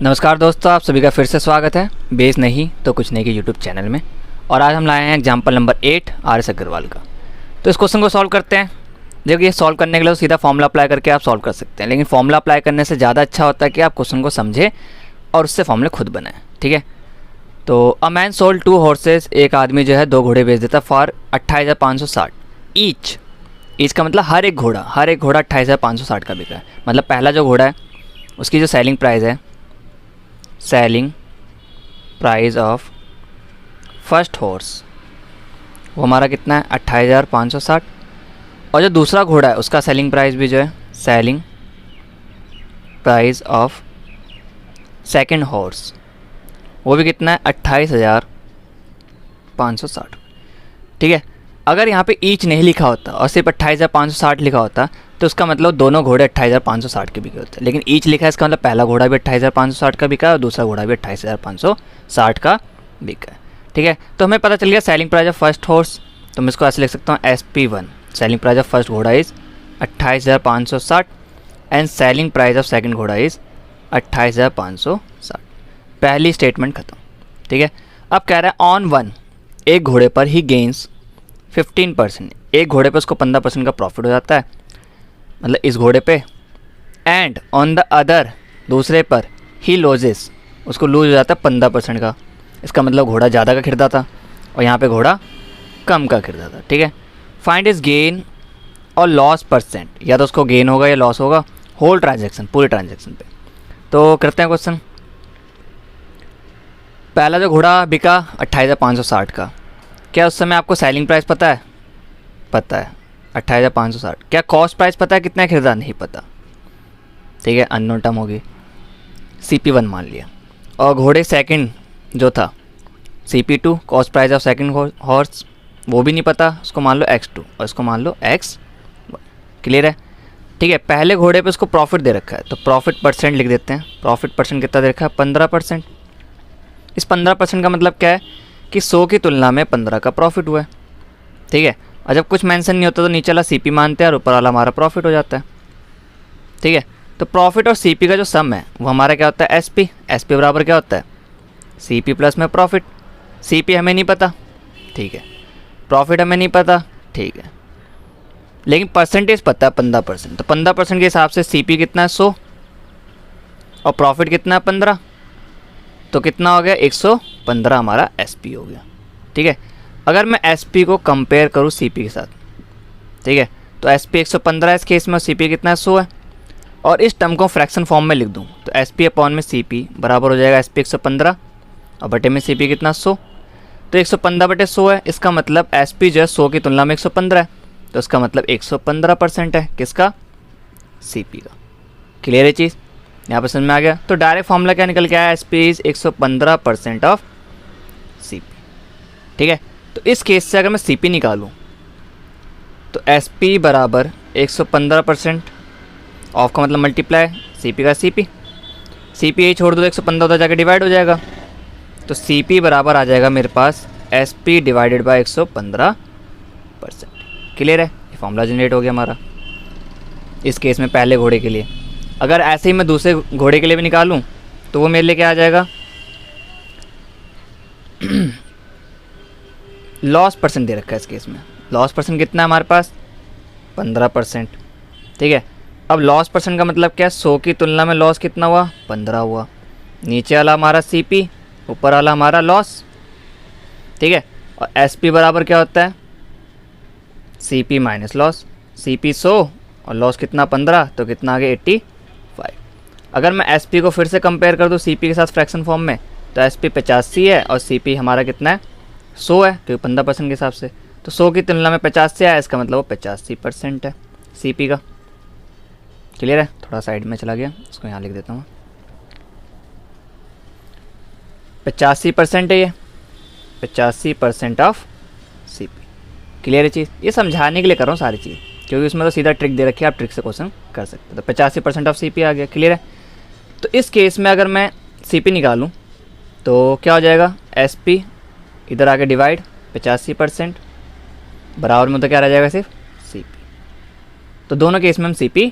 नमस्कार दोस्तों, आप सभी का फिर से स्वागत है बेस नहीं तो कुछ नहीं के यूट्यूब चैनल में। और आज हम लाए हैं एग्जाम्पल नंबर 8 RS अग्रवाल का। तो इस क्वेश्चन को सॉल्व करते हैं। देखिए, सॉल्व करने के लिए सीधा फॉर्मूला अप्लाई करके आप सॉल्व कर सकते हैं, लेकिन फॉर्मूला अप्लाई करने से ज़्यादा अच्छा होता है कि आप क्वेश्चन को समझें और उससे फॉर्मूले खुद बनाएं। ठीक है, तो अ मैन सोल्ड 2 हॉर्सेज, एक आदमी जो है 2 घोड़े बेच देता फॉर 28,560 ईच का मतलब हर एक घोड़ा 28,560 का बिका है। मतलब पहला जो घोड़ा है उसकी जो selling price of first horse वो हमारा कितना है 28,560। और जो दूसरा घोड़ा है उसका सेलिंग प्राइस भी जो है selling price of second horse वो भी कितना है 28,560। ठीक है, अगर यहाँ पे ईच नहीं लिखा होता और सिर्फ 28,560 लिखा होता तो उसका मतलब दोनों घोड़े 28,560 के बिके होते। लेकिन ईच लिखा है, इसका मतलब पहला घोड़ा भी 28,560 का बिका है और दूसरा घोड़ा भी 28,560 का बिका है। ठीक है, तो हमें पता चल गया selling price of first horse. तो मैं इसको ऐसे लिख सकता हूँ SP1, selling price of first घोड़ा is 28,560 and selling price of second घोड़ा इज़ 28,560। पहली स्टेटमेंट खत्म। ठीक है, अब कह रहा है ऑन वन, एक घोड़े पर ही गेंस 15%, एक घोड़े पर उसको 15% का प्रॉफिट हो जाता है, मतलब इस घोड़े पे। एंड ऑन द अदर, दूसरे पर ही लॉजेस, उसको लूज हो जाता है 15% का। इसका मतलब घोड़ा ज़्यादा का खरीदा था और यहाँ पे घोड़ा कम का खरीदा था। ठीक है, फाइंड इज गेन और लॉस परसेंट, या तो उसको गेन होगा या लॉस होगा होल ट्रांजैक्शन, पूरे ट्रांजैक्शन पे। तो करते हैं क्वेश्चन। पहला जो घोड़ा बिका 28,560 का, क्या उस समय आपको सेलिंग प्राइस पता है? पता है 28,560। क्या कॉस्ट प्राइस पता है कितना खरीदा? नहीं पता। ठीक है, अननोन टर्म होगी, CP1 मान लिया। और घोड़े सेकंड जो था CP2, cost price of second horse वो भी नहीं पता, उसको मान लो X2 और इसको मान लो X। क्लियर है? ठीक है, पहले घोड़े पे उसको प्रॉफिट दे रखा है तो प्रॉफिट परसेंट लिख देते हैं। प्रॉफिट परसेंट कितना दे रखा है? 15%। इस 15% का मतलब क्या है कि 100 की तुलना में 15 का प्रॉफिट हुआ है। ठीक है, और जब कुछ मेंशन नहीं होता तो नीचे वाला CP मानते हैं और ऊपर वाला हमारा प्रॉफिट हो जाता है। ठीक है, तो प्रॉफिट और CP का जो सम है वो हमारा क्या होता है? SP। SP बराबर क्या होता है? CP प्लस में प्रॉफिट। CP हमें नहीं पता, ठीक है, प्रॉफिट हमें नहीं पता, ठीक है, लेकिन परसेंटेज पता है 15%। तो 15% के हिसाब से CP कितना है? 100 और प्रॉफिट कितना है? 15। तो कितना हो गया? 115 हमारा SP हो गया। ठीक है, अगर मैं SP को कंपेयर करूँ CP के साथ, ठीक है, तो SP 115 इस केस में, CP कितना है? 100 है। और इस टर्म को फ्रैक्शन फॉर्म में लिख दूँ तो SP अपॉन में CP बराबर हो जाएगा SP 115 और बटे में CP कितना? 100। तो 115 बटे 100 है, इसका मतलब SP जो है 100 की तुलना में 115 है, तो इसका मतलब 115% है। किसका? CP का। क्लियर है चीज़? यहाँ पर समझ में आ गया? तो डायरेक्ट फॉर्मूला क्या निकल के आया? SP is 115% of CP। ठीक है, तो इस केस से अगर मैं CP निकालूँ तो SP बराबर 115% ऑफ का मतलब मल्टीप्लाई CP का CP यही छोड़ दो तो 115 होता जाकर डिवाइड हो जाएगा। तो CP बराबर आ जाएगा मेरे पास SP डिवाइडेड बाई 115%। क्लियर है? ये फॉर्मूला जनरेट हो गया हमारा इस केस में पहले घोड़े के लिए। अगर ऐसे ही मैं दूसरे घोड़े के लिए भी निकालूं तो वो मेरे लिए क्या आ जाएगा? लॉस परसेंट दे रखा है इस केस में। लॉस परसेंट कितना है हमारे पास? 15%। ठीक है, अब लॉस परसेंट का मतलब क्या है? 100 की तुलना में लॉस कितना हुआ? 15 हुआ। नीचे वाला हमारा CP, ऊपर वाला हमारा लॉस। ठीक है, और SP बराबर क्या होता है? CP minus loss. CP 100 और लॉस कितना? 15, तो कितना आ गया? 85। अगर मैं SP को फिर से कंपेयर कर दूँ CP के साथ फ्रैक्शन फॉर्म में तो SP 85 है और CP हमारा कितना है? 100 है, क्योंकि 15% के हिसाब से। तो 100 की तुलना में 50 से आया, इसका मतलब वो 85% है CP का। क्लियर है? थोड़ा साइड में चला गया, इसको यहाँ लिख देता हूँ। 85% है ये, 85% ऑफ CP। क्लियर है चीज़? ये समझाने के लिए कर रहा हूँ सारी चीज़, क्योंकि उसमें तो सीधा ट्रिक दे रखी है, आप ट्रिक से क्वेश्चन कर सकते हैं। तो 85% ऑफ CP आ गया। क्लियर है? तो इस केस में अगर मैं CP निकालूं तो क्या हो जाएगा? SP इधर आके डिवाइड 85% बराबर में तो क्या रह जाएगा? सिर्फ CP। तो दोनों केस में हम CP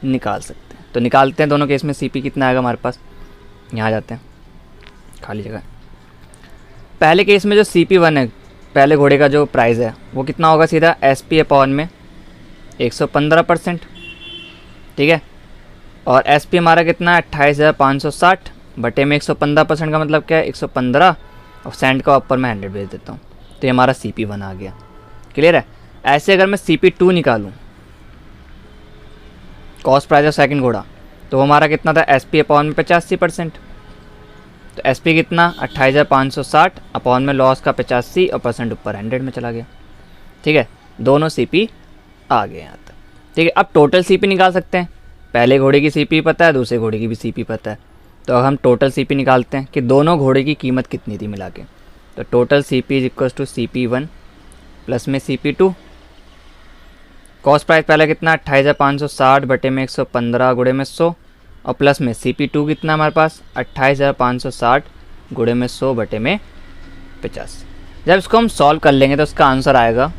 निकाल सकते हैं। तो निकालते हैं दोनों केस में CP कितना आएगा हमारे पास? यहाँ जाते हैं, खाली जगह। पहले केस में जो CP1 है, पहले घोड़े का जो प्राइस है वो कितना होगा, सीधा SP अपॉन में 115%, ठीक है। और SP हमारा कितना है 28,560 बटे में 115% का मतलब क्या है 115, और सेंट का ऊपर मैं 100 भेज देता हूँ, तो ये हमारा CP1 आ गया। क्लियर है। ऐसे अगर मैं CP2 निकालूँ, कॉस्ट प्राइस ऑफ सेकंड घोड़ा, तो वो हमारा कितना था SP अपॉन में 85%, तो SP कितना 28,560 अपॉन में लॉस का 85 और परसेंट ऊपर 100 में चला गया, ठीक है। दोनों CP आ गए यहाँ तक, ठीक है। अब टोटल CP निकाल सकते हैं, पहले घोड़े की CP पता है, दूसरे घोड़े की भी CP पता है, तो अब हम टोटल CP निकालते हैं कि दोनों घोड़े की कीमत कितनी थी मिला के। तो total CP is equal to CP1 plus में CP2। कॉस्ट प्राइस पहले कितना 28,560 बटे में 115 गुणे में 100, और प्लस में CP2 कितना हमारे पास 28,560 गुणे में 100 बटे में 50। जब इसको हम सॉल्व कर लेंगे तो इसका आंसर आएगा,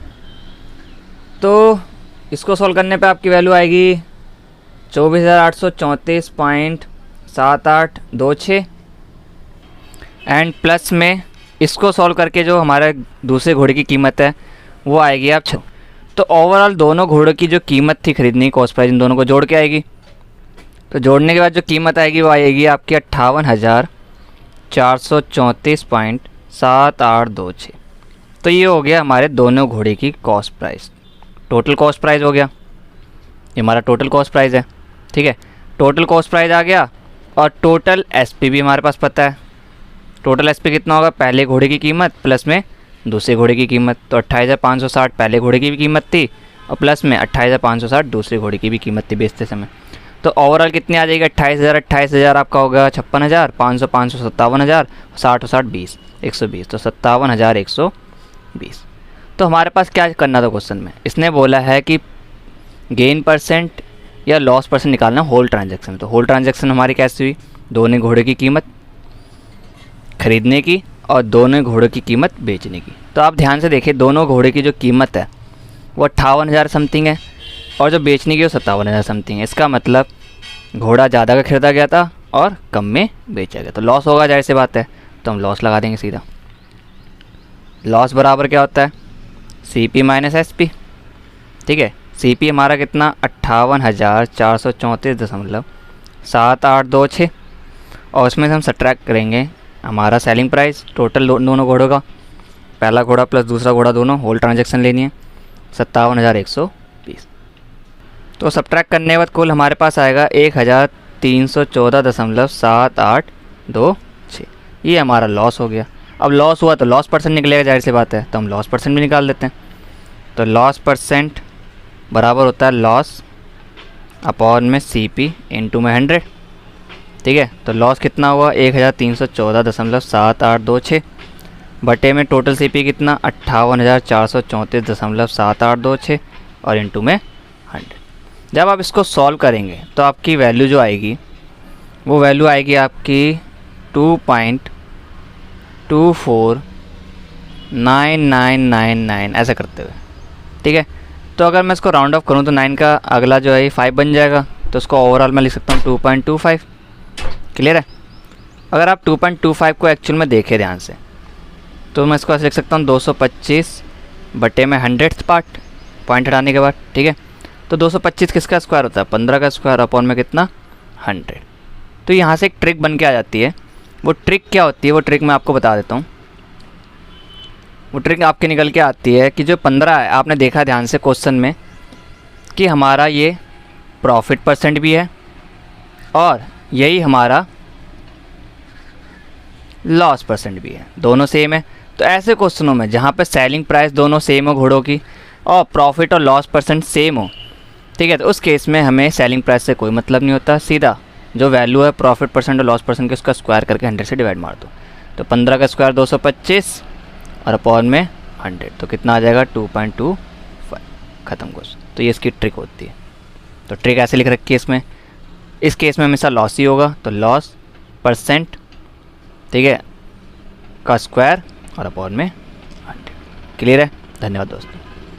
तो इसको सॉल्व करने पे आपकी वैल्यू आएगी 24,834.7826, एंड प्लस में इसको सॉल्व करके जो हमारे दूसरे घोड़े की कीमत है वो आएगी आप तो ओवरऑल दोनों घोड़ों की जो कीमत थी खरीदने की, कॉस्ट प्राइस इन दोनों को जोड़ के आएगी। तो जोड़ने के बाद जो कीमत आएगी वो आएगी आपकी 58,434.7826। तो ये हो गया हमारे दोनों घोड़े की cost price, total cost price हो गया, ये हमारा टोटल कॉस्ट प्राइस है, ठीक है। टोटल कॉस्ट प्राइस आ गया, और टोटल SP भी हमारे पास पता है। टोटल SP कितना होगा, पहले घोड़े की कीमत प्लस में दूसरे घोड़े की कीमत, तो 28,560 पहले घोड़े की भी कीमत थी, और प्लस में 28,560 दूसरे घोड़े की भी कीमत थी बेचते समय। तो ओवरऑल कितनी आ जाएगी 28,000 आपका होगा 56,000, 500 57,000, 60 और 60 20, 120, तो 57,120। तो हमारे पास क्या करना था क्वेश्चन में, इसने बोला है कि गेन परसेंट या लॉस परसेंट निकालना होल ट्रांजैक्शन। तो होल ट्रांजैक्शन हमारी कैसी हुई, दोनों घोड़े की कीमत खरीदने की और दोनों घोड़ों की कीमत बेचने की। तो आप ध्यान से देखिए, दोनों घोड़े की जो कीमत है वो 58,000 समथिंग है, और जो बेचने की वो 57,000 समथिंग है। इसका मतलब घोड़ा ज़्यादा का खरीदा गया था और कम में बेचा गया, तो लॉस होगा, जाहिर सी बात है। तो हम लॉस लगा देंगे सीधा। लॉस बराबर क्या होता है, CP माइनस SP, ठीक है। CP हमारा कितना 58,434.7826, और उसमें से हम सब्ट्रैक्ट करेंगे हमारा सेलिंग प्राइस टोटल दोनों घोड़ों का, पहला घोड़ा प्लस दूसरा घोड़ा दोनों, होल ट्रांजैक्शन लेनी है 57,120। तो सब्ट्रैक्ट करने के बाद कुल हमारे पास आएगा 1,314.7826। ये हमारा लॉस हो गया। अब लॉस हुआ तो लॉस परसेंट निकलेगा, जाहिर सी बात है, तो हम लॉस परसेंट भी निकाल देते हैं। तो लॉस परसेंट बराबर होता है लॉस अपॉन में CP इंटू में 100, ठीक है। तो लॉस कितना हुआ 1,314.7826 बटे में टोटल CP कितना 58,434.7826 और इंटू में 100। जब आप इसको सॉल्व करेंगे तो आपकी वैल्यू जो आएगी वो वैल्यू आएगी आपकी 2.249999 ऐसा करते हुए, ठीक है। तो अगर मैं इसको राउंड ऑफ करूँ तो 9 का अगला जो है 5 बन जाएगा, तो इसको ओवरऑल मैं लिख सकता हूँ 2.25। क्लियर है। अगर आप 2.25 को एक्चुअल में देखें ध्यान से, तो मैं इसको ऐसे लिख सकता हूँ 225 बटे में 100th पार्ट, पॉइंट हटाने के बाद, ठीक है। तो 225 किसका स्क्वायर होता है 15 का स्क्वायर, अपॉन में कितना 100। तो यहाँ से एक ट्रिक बन के आ जाती है। वो ट्रिक क्या होती है, वो ट्रिक मैं आपको बता देता हूँ। वो ट्रिक आपके निकल के आती है कि जो 15 है, आपने देखा ध्यान से क्वेश्चन में कि हमारा ये प्रॉफिट परसेंट भी है और यही हमारा लॉस परसेंट भी है, दोनों सेम है। तो ऐसे क्वेश्चनों में जहाँ पे सेलिंग प्राइस दोनों सेम हो घोड़ों की और प्रॉफिट और लॉस परसेंट सेम हो, ठीक है, तो उस केस में हमें सेलिंग प्राइस से कोई मतलब नहीं होता, सीधा जो वैल्यू है प्रॉफिट परसेंट और लॉस परसेंट के उसका स्क्वायर करके 100 से डिवाइड मार दो। तो 15 का स्क्वायर 225 और अपॉन में 100, तो कितना आ जाएगा 2.25, ख़त्म क्वेश्चन। तो ये इसकी ट्रिक होती है। तो ट्रिक ऐसे लिख रखी है इसमें। इस केस में हमेशा लॉस ही होगा, तो लॉस परसेंट, ठीक है, का स्क्वायर और अपॉन में 100। क्लियर है। धन्यवाद दोस्तों।